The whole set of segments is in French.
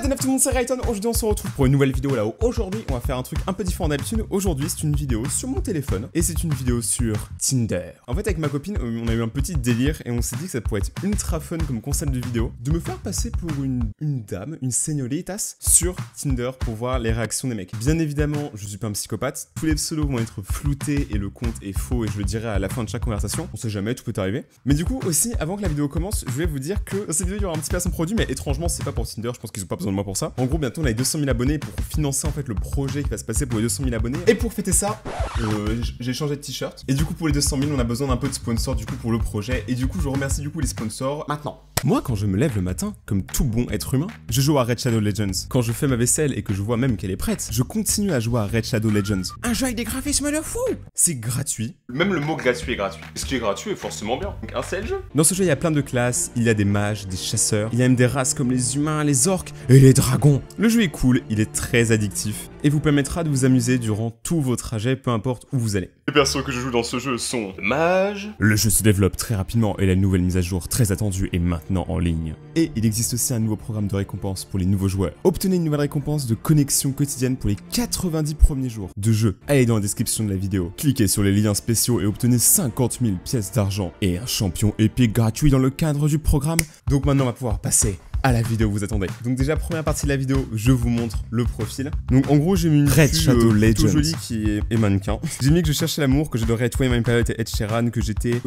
What up tout le monde, c'est Rayton. Aujourd'hui on se retrouve pour une nouvelle vidéo là-haut. Aujourd'hui on va faire un truc un peu différent d'habitude. Aujourd'hui c'est une vidéo sur mon téléphone et c'est une vidéo sur Tinder. En fait avec ma copine on a eu un petit délire et on s'est dit que ça pourrait être ultra fun comme concept de vidéo de me faire passer pour une dame, une señoritas sur Tinder pour voir les réactions des mecs. Bien évidemment je suis pas un psychopathe, tous les pseudos vont être floutés et le compte est faux et je le dirai à la fin de chaque conversation. On sait jamais, tout peut arriver. Mais du coup aussi avant que la vidéo commence, je vais vous dire que dans cette vidéo il y aura un petit placement produit mais étrangement c'est pas pour Tinder, je pense qu'ils ont pas besoin de moi pour ça. En gros bientôt on a les 200 000 abonnés pour financer en fait le projet qui va se passer pour les 200 000 abonnés. Et pour fêter ça, j'ai changé de t-shirt. Et du coup pour les 200 000 on a besoin d'un peu de sponsors du coup pour le projet. Et du coup je remercie du coup les sponsors maintenant. Moi quand je me lève le matin, comme tout bon être humain, je joue à Raid Shadow Legends. Quand je fais ma vaisselle et que je vois même qu'elle est prête, je continue à jouer à Raid Shadow Legends. Un jeu avec des graphismes de fou. C'est gratuit. Même le mot gratuit est gratuit. Ce qui est gratuit est forcément bien. Donc un seul jeu. Dans ce jeu il y a plein de classes, il y a des mages, des chasseurs, il y a même des races comme les humains, les orques et les dragons. Le jeu est cool, il est très addictif et vous permettra de vous amuser durant tout vos trajets, peu importe où vous allez. Les persos que je joue dans ce jeu sont mages. Le jeu se développe très rapidement et la nouvelle mise à jour très attendue est maintenant en ligne. Et il existe aussi un nouveau programme de récompense pour les nouveaux joueurs. Obtenez une nouvelle récompense de connexion quotidienne pour les 90 premiers jours de jeu. Allez dans la description de la vidéo, cliquez sur les liens spéciaux et obtenez 50 000 pièces d'argent et un champion épique gratuit dans le cadre du programme. Donc maintenant on va pouvoir passer à la vidéo vous attendez. Donc déjà première partie de la vidéo, je vous montre le profil. Donc en gros j'ai mis une Raid Shadow Legends jolie qui est mannequin. J'ai mis que je cherchais l'amour, que j'adorais être My Pilot et Ed Sheeran, que j'étais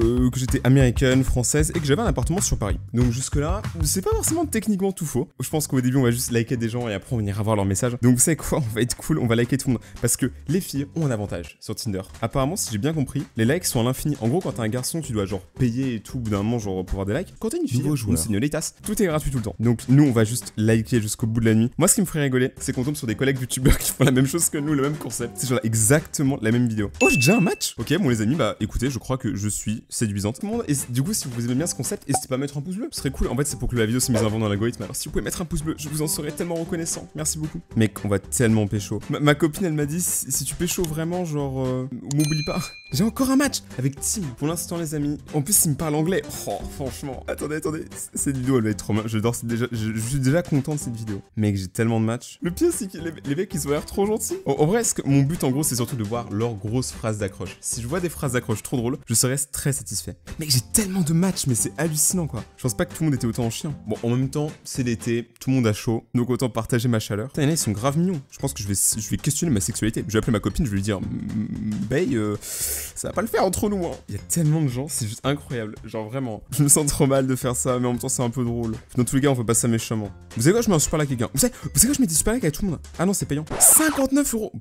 américaine, française et que j'avais un appartement sur Paris. Donc jusque là, c'est pas forcément techniquement tout faux. Je pense qu'au début on va juste liker des gens et après on ira voir leurs messages. Donc vous savez quoi, on va être cool, on va liker tout le monde parce que les filles ont un avantage sur Tinder. Apparemment si j'ai bien compris, les likes sont à l'infini. En gros quand t'es un garçon tu dois genre payer et tout au bout d'un moment genre pour avoir des likes. Quand t'es une fille, une señoritas, tout est gratuit tout le temps. Donc nous on va juste liker jusqu'au bout de la nuit. Moi ce qui me ferait rigoler, c'est qu'on tombe sur des collègues youtubeurs qui font la même chose que nous, le même concept. C'est genre exactement la même vidéo. Oh j'ai déjà un match. Ok bon les amis, bah écoutez, je crois que je suis séduisante. Et du coup si vous aimez bien ce concept, n'hésitez pas à mettre un pouce bleu. Ce serait cool. En fait c'est pour que la vidéo se mise en avant dans l'algorithme. Alors si vous pouvez mettre un pouce bleu, je vous en serais tellement reconnaissant. Merci beaucoup. Mec, on va tellement pécho. Ma copine elle m'a dit si tu pécho vraiment genre m'oublie pas. J'ai encore un match avec Tim. Pour l'instant les amis. En plus il me parle anglais. Oh franchement. Attendez. Cette vidéo elle va être trop mal. Je suis déjà content de cette vidéo. Mec, j'ai tellement de matchs. Le pire, c'est que les mecs, ils ont l'air trop gentils. En vrai, mon but, en gros, c'est surtout de voir leurs grosses phrases d'accroche. Si je vois des phrases d'accroche trop drôles, je serais très satisfait. Mec, j'ai tellement de matchs, mais c'est hallucinant, quoi. Je pense pas que tout le monde était autant en chien. Bon, en même temps, c'est l'été, tout le monde a chaud, donc autant partager ma chaleur. Putain, ils sont grave mignons. Je pense que je vais questionner ma sexualité. Je vais appeler ma copine, je vais lui dire, Bae, ça va pas le faire entre nous, hein. Il y a tellement de gens, c'est juste incroyable. Genre, vraiment, je me sens trop mal de faire ça, mais en même temps, c'est un peu drôle. Dans tous les cas, on fait pas ça méchamment. Vous savez quoi, je mets un super like avec quelqu'un. Vous savez quoi, je mets des super like avec tout le monde. Ah non, c'est payant. 59 €.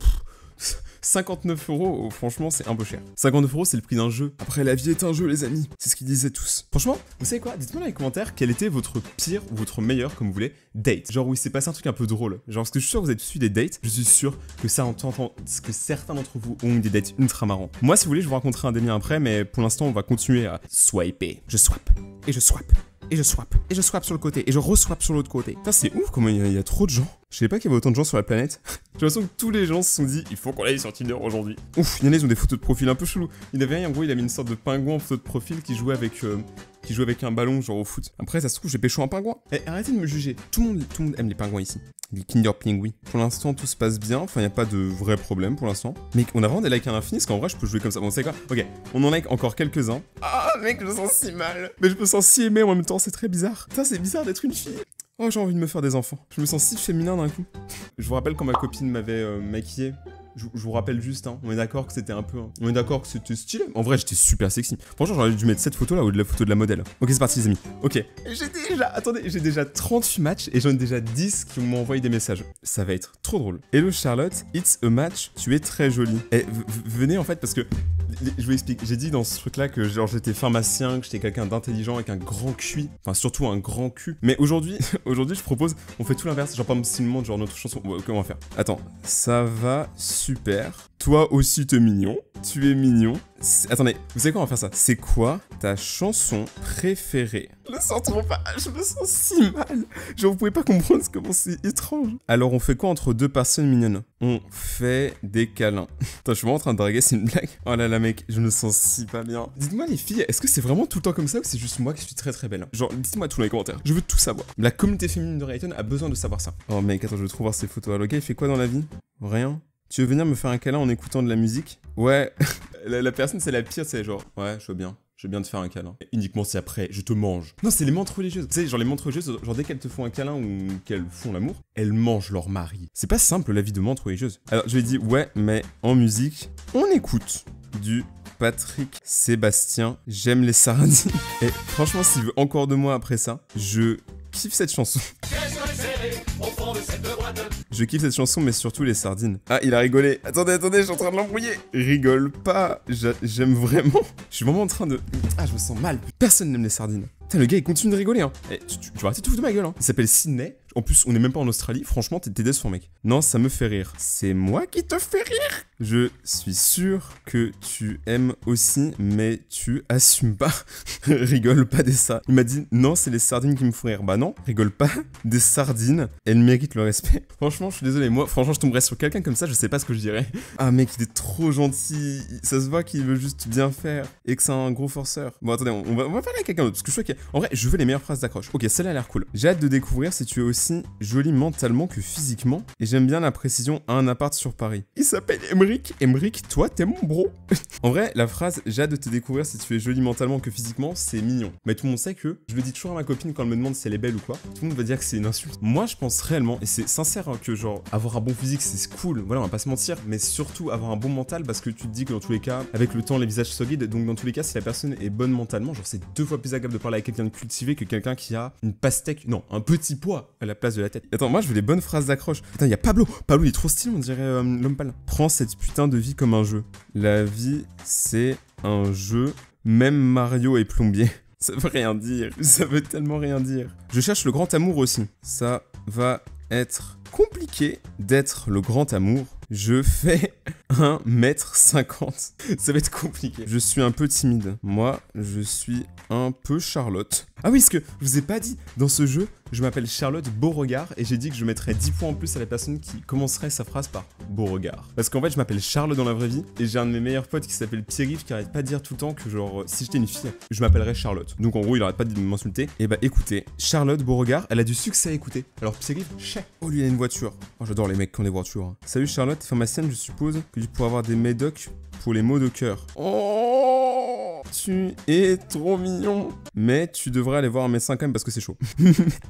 59 €, franchement, c'est un peu cher. 59 €, c'est le prix d'un jeu. Après, la vie est un jeu, les amis. C'est ce qu'ils disaient tous. Franchement, vous savez quoi? Dites-moi dans les commentaires quel était votre pire ou votre meilleur, comme vous voulez, date. Genre où il s'est passé un truc un peu drôle. Genre, parce que je suis sûr que vous avez tous eu des dates. Je suis sûr que certains d'entre vous ont eu des dates ultra marrants. Moi, si vous voulez, je vous raconterai un des miens après, mais pour l'instant, on va continuer à swiper. Je swap. Et je swap. Et je swap. Et je swap sur le côté. Et je reswap sur l'autre côté. Putain, c'est ouf comment il y a trop de gens. Je savais pas qu'il y avait autant de gens sur la planète. J'ai l'impression que tous les gens se sont dit il faut qu'on aille sur Tinder aujourd'hui. Ouf, il y en a, ils ont des photos de profil un peu chelou. Il y en avait un, en gros, il a mis une sorte de pingouin en photo de profil qui jouait avec un ballon, genre au foot. Après, ça se trouve, j'ai pécho un pingouin. Eh, arrêtez de me juger. Tout le monde aime les pingouins ici. Les Kinder Pingui. Pour l'instant, tout se passe bien. Enfin, il n'y a pas de vrai problème pour l'instant. Mais on a vraiment des likes à l'infini, parce qu'en vrai, je peux jouer comme ça. Bon, c'est quoi? Ok, on en like encore quelques-uns. Ah, mec, je me sens si mal. Mais je me sens si aimé en même temps, c'est très bizarre. Putain, c'est bizarre d'être une fille. Oh, j'ai envie de me faire des enfants. Je me sens si féminin d'un coup. Je vous rappelle quand ma copine m'avait maquillé. Je vous rappelle juste, hein, on est d'accord que c'était un peu... On est d'accord que c'était stylé. En vrai, j'étais super sexy. Franchement, j'aurais dû mettre cette photo là ou de la photo de la modèle. Ok, c'est parti les amis. Ok. J'ai déjà 38 matchs et j'en ai déjà 10 qui m'ont envoyé des messages. Ça va être trop drôle. Hello Charlotte, it's a match. Tu es très jolie. Et venez en fait parce que... Je vous explique. J'ai dit dans ce truc là que genre j'étais pharmacien, que j'étais quelqu'un d'intelligent avec un grand QI. Enfin, surtout un grand cul. Mais aujourd'hui, je propose, on fait tout l'inverse. Genre, par exemple, si le monde, genre notre chanson... Ok, on va faire. Attends, ça va super. Toi aussi t'es mignon. Tu es mignon. Attendez, vous savez quoi, on va faire ça. C'est quoi ta chanson préférée? Je me sens trop mal, je me sens si mal. Genre vous pouvez pas comprendre comment c'est étrange. Alors on fait quoi entre deux personnes mignonnes? On fait des câlins. Attends, je suis vraiment en train de draguer, c'est une blague. Oh là là mec, je me sens si pas bien. Dites-moi les filles, est-ce que c'est vraiment tout le temps comme ça ou c'est juste moi qui suis très très belle? Genre dites-moi tout dans les commentaires, je veux tout savoir. La communauté féminine de Rayton a besoin de savoir ça. Oh mec, attends, je veux trop voir ces photos. Alors le gars il fait quoi dans la vie? Rien. Tu veux venir me faire un câlin en écoutant de la musique? Ouais, la personne c'est la pire, c'est genre, ouais, je veux bien te faire un câlin. Uniquement si après, je te mange. Non, c'est les mantes religieuses. Tu sais, genre les mantes religieuses, genre dès qu'elles te font un câlin ou qu'elles font l'amour, elles mangent leur mari. C'est pas simple la vie de mantes religieuses. Alors je lui ai dit, ouais, mais en musique, on écoute du Patrick Sébastien, j'aime les sardines. Et franchement, s'il veut encore de moi après ça, je kiffe cette chanson. Je kiffe cette chanson, mais surtout les sardines. Ah, il a rigolé. Attendez, je suis en train de l'embrouiller. Rigole pas. J'aime vraiment. Je suis vraiment en train de... Ah, je me sens mal. Personne n'aime les sardines. Putain, le gars, il continue de rigoler, hein. Eh, tu vas arrêter de te foutre de ma gueule, hein. Il s'appelle Sydney. En plus, on est même pas en Australie. Franchement, t'es décevant, mec. Non, ça me fait rire. C'est moi qui te fais rire. Je suis sûr que tu aimes aussi, mais tu assumes pas. Rigole pas des ça. Il m'a dit, non, c'est les sardines qui me font rire. Bah non, rigole pas des sardines. Elles méritent le respect. Franchement, je suis désolé. Moi, franchement, je tomberais sur quelqu'un comme ça, je sais pas ce que je dirais. Ah, mec, il est trop gentil. Ça se voit qu'il veut juste bien faire et que c'est un gros forceur. Bon, attendez, on va parler à quelqu'un d'autre. Parce que je crois qu'en vrai, je veux les meilleures phrases d'accroche. Ok, celle-là a l'air cool. J'ai hâte de découvrir si tu es aussi jolie mentalement que physiquement. Et j'aime bien la précision à un appart sur Paris. Il s'appelle Emric. Emric, toi, t'es mon bro. En vrai, la phrase « J'ai hâte de te découvrir si tu es jolie mentalement que physiquement », c'est mignon. Mais tout le monde sait que, je le dis toujours à ma copine quand elle me demande si elle est belle ou quoi, tout le monde va dire que c'est une insulte. Moi, je pense réellement, et c'est sincère, hein, que genre, avoir un bon physique, c'est cool, voilà, on va pas se mentir, mais surtout avoir un bon mental, parce que tu te dis que dans tous les cas, avec le temps, les visages se guident, donc dans tous les cas, si la personne est bonne mentalement, genre, c'est 2 fois plus agréable de parler avec quelqu'un de cultivé que quelqu'un qui a une pastèque, non, un petit pois à la place de la tête. Attends, moi, je veux des bonnes phrases d'accroche. Attends, il y a Pablo. Pablo, il est trop stylé, on dirait l'homme pâle. Prends cette putain de vie comme un jeu. La vie, c'est un jeu. Même Mario est plombier. Ça veut rien dire. Ça veut tellement rien dire. Je cherche le grand amour aussi. Ça va être compliqué d'être le grand amour. Je fais 1m50. Ça va être compliqué. Je suis un peu timide. Moi, je suis un peu Charlotte. Ah oui, parce que je vous ai pas dit, dans ce jeu, je m'appelle Charlotte Beauregard et j'ai dit que je mettrais 10 points en plus à la personne qui commencerait sa phrase par Beauregard. Parce qu'en fait, je m'appelle Charles dans la vraie vie et j'ai un de mes meilleurs potes qui s'appelle Pierre-Yves qui arrête pas de dire tout le temps que genre, si j'étais une fille, je m'appellerais Charlotte. Donc en gros, il arrête pas de m'insulter. Et bah écoutez, Charlotte Beauregard, elle a du succès à écouter. Alors Pierre-Yves, chais. Oh, lui, il a une voiture. Oh, j'adore les mecs qui ont des voitures. Hein. Salut Charlotte, t'es pharmacienne, je suppose que tu pourrais avoir des médocs pour les maux de cœur. Oh, tu es trop mignon. Mais tu devrais aller voir un médecin quand même parce que c'est chaud.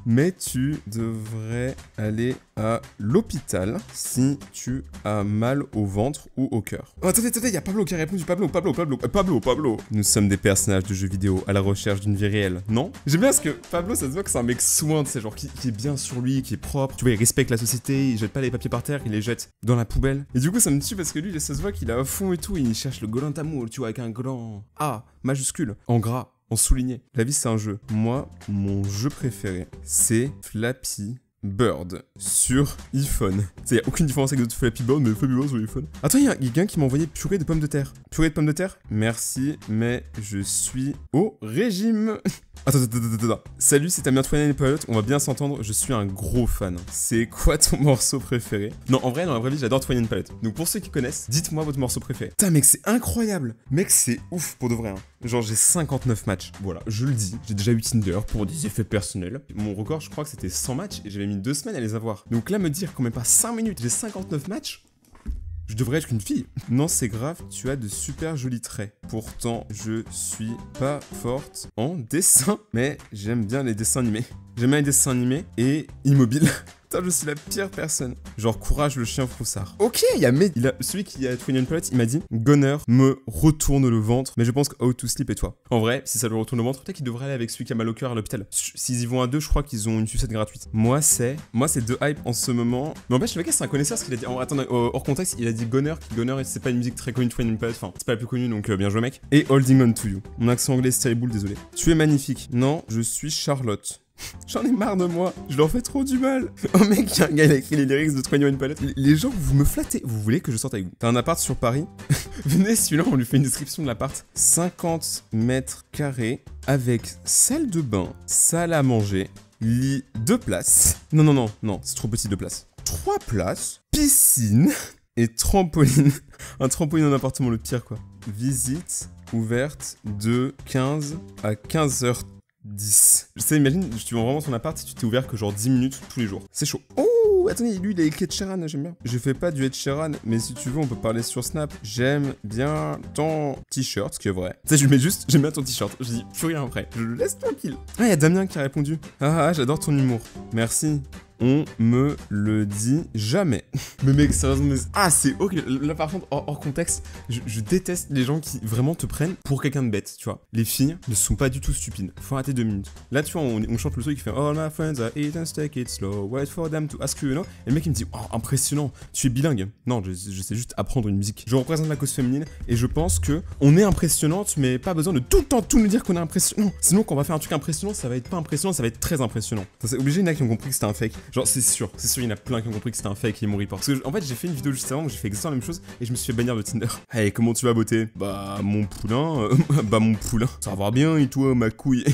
Mais tu devrais aller à l'hôpital si tu as mal au ventre ou au cœur. Oh, attendez, il y a Pablo qui a répondu. Pablo. Nous sommes des personnages de jeux vidéo à la recherche d'une vie réelle, non? J'aime bien parce que Pablo, ça se voit que c'est un mec soin, tu sais, genre qui est bien sur lui, qui est propre. Tu vois, il respecte la société, il jette pas les papiers par terre, il les jette dans la poubelle. Et du coup, ça me tue parce que lui, ça se voit qu'il est à fond et tout. Il cherche le grand amour, tu vois, avec un grand A majuscule, en gras. En souligné. La vie, c'est un jeu. Moi, mon jeu préféré, c'est Flappy Bird sur iPhone. Tu sais, y a aucune différence avec d'autres Flappy Bird, mais Flappy Bird sur iPhone. Attends, y a quelqu'un qui m'a envoyé purée de pommes de terre. Purée de pommes de terre? Merci, mais je suis au régime. Attends. Salut, c'est Damien Twain Pilot, on va bien s'entendre, je suis un gros fan. C'est quoi ton morceau préféré? Non, en vrai, dans la vraie vie, j'adore Twain Pilot. Donc pour ceux qui connaissent, dites-moi votre morceau préféré. Putain, mec, c'est incroyable. Mec, c'est ouf pour de vrai. Hein. Genre, j'ai 59 matchs. Voilà, je le dis. J'ai déjà eu Tinder pour des effets personnels. Mon record, je crois que c'était 100 matchs et j'avais mis 2 semaines à les avoir. Donc là, me dire qu'en même pas 5 minutes, j'ai 59 matchs. Je devrais être une fille. Non, c'est grave, tu as de super jolis traits. Pourtant, je suis pas forte en dessin, mais j'aime bien les dessins animés. J'aime bien les dessins animés et immobile. Putain, je suis la pire personne. Genre, courage le chien froussard. Ok, celui qui a Twin and Pilot, il m'a dit Gunner me retourne le ventre, mais je pense que How to Sleep et toi. En vrai, si ça lui retourne le ventre, peut-être qu'il devrait aller avec celui qui a mal au cœur à l'hôpital. S'ils y vont à 2, je crois qu'ils ont une sucette gratuite. Moi, c'est de hype en ce moment. Mais en fait, je sais pas, c'est un connaisseur parce qu'il a dit. Attends, hors contexte, il a dit Gunner, c'est pas une musique très connue de Twin and Pilot. Enfin, c'est pas la plus connue, donc bien joué, mec. Et Holding On to You. Mon accent anglais est terrible, désolé. Tu es magnifique. Non, je suis Charlotte. J'en ai marre de moi. Je leur fais trop du mal. Oh mec, il y a un gars, il a écrit les lyrics de 21 Pilots. Les gens, vous me flattez. Vous voulez que je sorte avec vous? T'as un appart sur Paris? Venez, celui-là, on lui fait une description de l'appart. 50 mètres carrés avec salle de bain, salle à manger, lit 2 places. Non, c'est trop petit 2 places. 3 places, piscine et trampoline. Un trampoline en appartement, le pire quoi. Visite ouverte de 15 à 15h10. Je sais, imagine, tu vas vraiment ton appart si tu t'es ouvert que genre 10 minutes tous les jours. C'est chaud. Oh, attendez, lui il a écrit Ed Sheeran, j'aime bien. Je fais pas du Ed Sheeran, mais si tu veux, on peut parler sur Snap. J'aime bien ton t-shirt, ce qui est vrai. Tu sais, je lui mets juste, j'aime bien ton t-shirt. Je dis plus rien après. Je le laisse tranquille. Ah, il y a Damien qui a répondu. Ah, j'adore ton humour. Merci. On me le dit jamais. Mais mec, sérieusement, ah c'est ok. Là par contre, hors contexte, je déteste les gens qui vraiment te prennent pour quelqu'un de bête, tu vois. Les filles ne sont pas du tout stupides. Faut arrêter 2 minutes. Là, tu vois, on chante le truc qui fait All my friends are eat and take it slow, wait for them to ask you, you know. Et le mec il me dit, oh impressionnant, tu es bilingue. Non, je sais juste apprendre une musique. Je représente la cause féminine et je pense que on est impressionnante, mais pas besoin de tout le temps tout nous dire qu'on est impressionnant. Sinon, quand on va faire un truc impressionnant, ça va être pas impressionnant, ça va être très impressionnant. C'est obligé, il y en a qui ont compris que c'était un fake. Genre, c'est sûr, il y en a plein qui ont compris que c'était un fake et mon report. Parce que, en fait, j'ai fait une vidéo juste avant où j'ai fait exactement la même chose et je me suis fait bannir de Tinder. Hey, comment tu vas, beauté? Bah, mon poulain, ça va bien et toi, ma couille?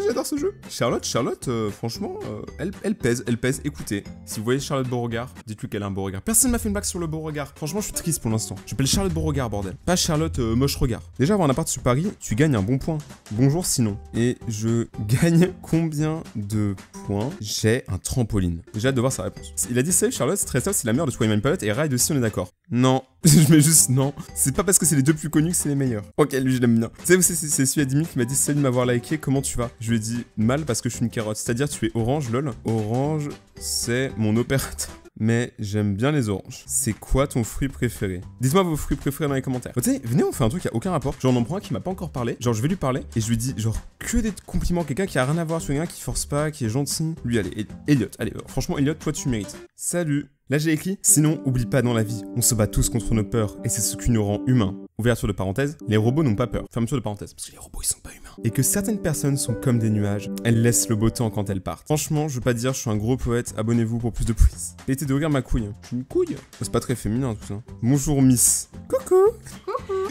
J'adore ce jeu. Charlotte, franchement, elle pèse. Écoutez, si vous voyez Charlotte Beauregard, dites-lui qu'elle a un beau regard. Personne m'a fait une blague sur le beau regard. Franchement, je suis triste pour l'instant. Je m'appelle Charlotte Beauregard, bordel. Pas Charlotte moche regard. Déjà, avoir un appart sur Paris, tu gagnes un bon point. Bonjour sinon. Et je gagne combien de points? J'ai un trampoline. J'ai hâte de voir sa réponse. Il a dit salut Charlotte, Stress Out, c'est la meilleure de 21 Pilots et Ride aussi, on est d'accord. Non, je mets juste non. C'est pas parce que c'est les deux plus connus que c'est les meilleurs. Ok, lui je l'aime bien. Tu sais, c'est celui à 10 000 qui m'a dit salut de m'avoir liké, comment tu vas? Je lui ai dit mal parce que je suis une carotte. C'est-à-dire tu es orange, lol. Orange, c'est mon opérateur. Mais j'aime bien les oranges. C'est quoi ton fruit préféré? Dites-moi vos fruits préférés dans les commentaires. Tu sais, venez, on fait un truc qui a aucun rapport. Genre, on en prend un qui m'a pas encore parlé. Genre, je vais lui parler et je lui dis, genre, que des compliments. Quelqu'un qui a rien à voir sur quelqu'un qui force pas, qui est gentil. Lui, allez, Elliot. Allez, franchement, Elliot, toi, tu mérites. Salut. Là, j'ai écrit, sinon, oublie pas dans la vie, on se bat tous contre nos peurs et c'est ce qui nous rend humains. Ouverture de parenthèse, les robots n'ont pas peur. Fermeture de parenthèse, parce que les robots ils sont pas humains. Et que certaines personnes sont comme des nuages, elles laissent le beau temps quand elles partent. Franchement, je veux pas dire, je suis un gros poète, abonnez-vous pour plus de poésie. L'été de regarde ma couille. Je suis une couille? C'est pas très féminin tout ça. Bonjour Miss. Coucou.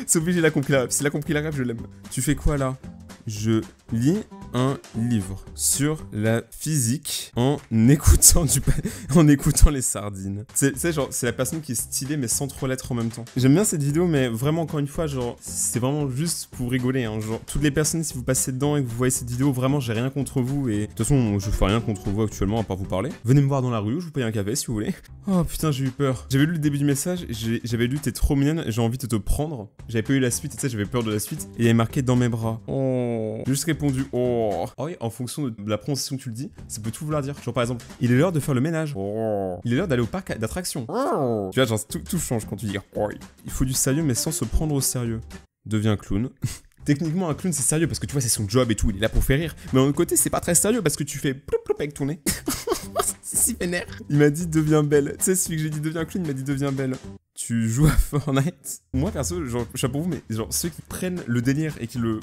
C'est obligé, il a compris la rêve. S'il a compris la rêve, je l'aime. Tu fais quoi là? Je lis un livre sur la physique en écoutant les sardines. C'est genre, c'est la personne qui est stylée mais sans trop l'être en même temps. J'aime bien cette vidéo, mais vraiment encore une fois, genre, c'est vraiment juste pour rigoler, hein. Genre, toutes les personnes, si vous passez dedans et que vous voyez cette vidéo, vraiment, j'ai rien contre vous et de toute façon, je fais rien contre vous actuellement à part vous parler. Venez me voir dans la rue, je vous paye un café si vous voulez. Oh putain, j'ai eu peur. J'avais lu le début du message, j'avais lu t'es trop mignonne, j'ai envie de te prendre. J'avais pas eu la suite, et tu sais, j'avais peur de la suite. Et il y avait marqué dans mes bras. Oh. J'ai juste répondu oh. Oh oui, en fonction de la prononciation que tu le dis, ça peut tout vouloir dire. Genre par exemple, il est l'heure de faire le ménage. Oh. Il est l'heure d'aller au parc d'attractions. Oh. Tu vois, genre tout change quand tu dis oh. Il faut du sérieux mais sans se prendre au sérieux. Deviens clown. Techniquement, un clown c'est sérieux parce que tu vois, c'est son job et tout, il est là pour faire rire. Mais d'un autre côté, c'est pas très sérieux parce que tu fais ploup ploup avec ton nez. C'est si vénère. Il m'a dit deviens belle. Tu sais, celui que j'ai dit deviens clown, il m'a dit deviens belle. Tu joues à Fortnite? Moi perso, genre, je sais pour vous, mais genre ceux qui prennent le délire et qui le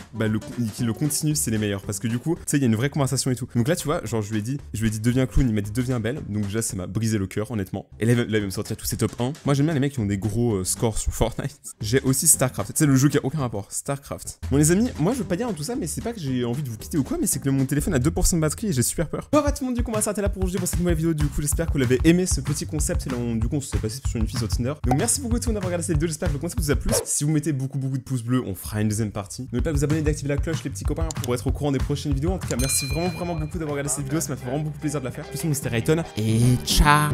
continuent, c'est les meilleurs. Parce que du coup, tu sais, il y a une vraie conversation et tout. Donc là, tu vois, genre je lui ai dit deviens clown, il m'a dit deviens belle. Donc déjà, ça m'a brisé le cœur, honnêtement. Et là, il va me sortir tous ses top 1. Moi, j'aime bien les mecs qui ont des gros scores sur Fortnite. J'ai aussi Starcraft. Tu sais, le jeu qui a aucun rapport. Starcraft. Bon, les amis, moi, je veux pas dire en tout ça, mais c'est pas que j'ai envie de vous quitter ou quoi, mais c'est que mon téléphone a 2% de batterie et j'ai super peur. Bon, bah, tout le monde, du coup, on va s'arrêter là pour aujourd'hui pour cette nouvelle vidéo. Du coup, j'espère que vous l'avez aimé ce petit concept. Et là, du coup, on s'est passé sur une fille sur Tinder. Donc, merci beaucoup tout d'avoir regardé cette vidéo, j'espère que le concept vous a plu. Si vous mettez beaucoup de pouces bleus, on fera une deuxième partie. N'oubliez pas de vous abonner et d'activer la cloche les petits copains pour être au courant des prochaines vidéos. En tout cas, merci vraiment beaucoup d'avoir regardé cette vidéo, ça m'a fait vraiment beaucoup plaisir de la faire. De toute façon, c'était Rayton et ciao.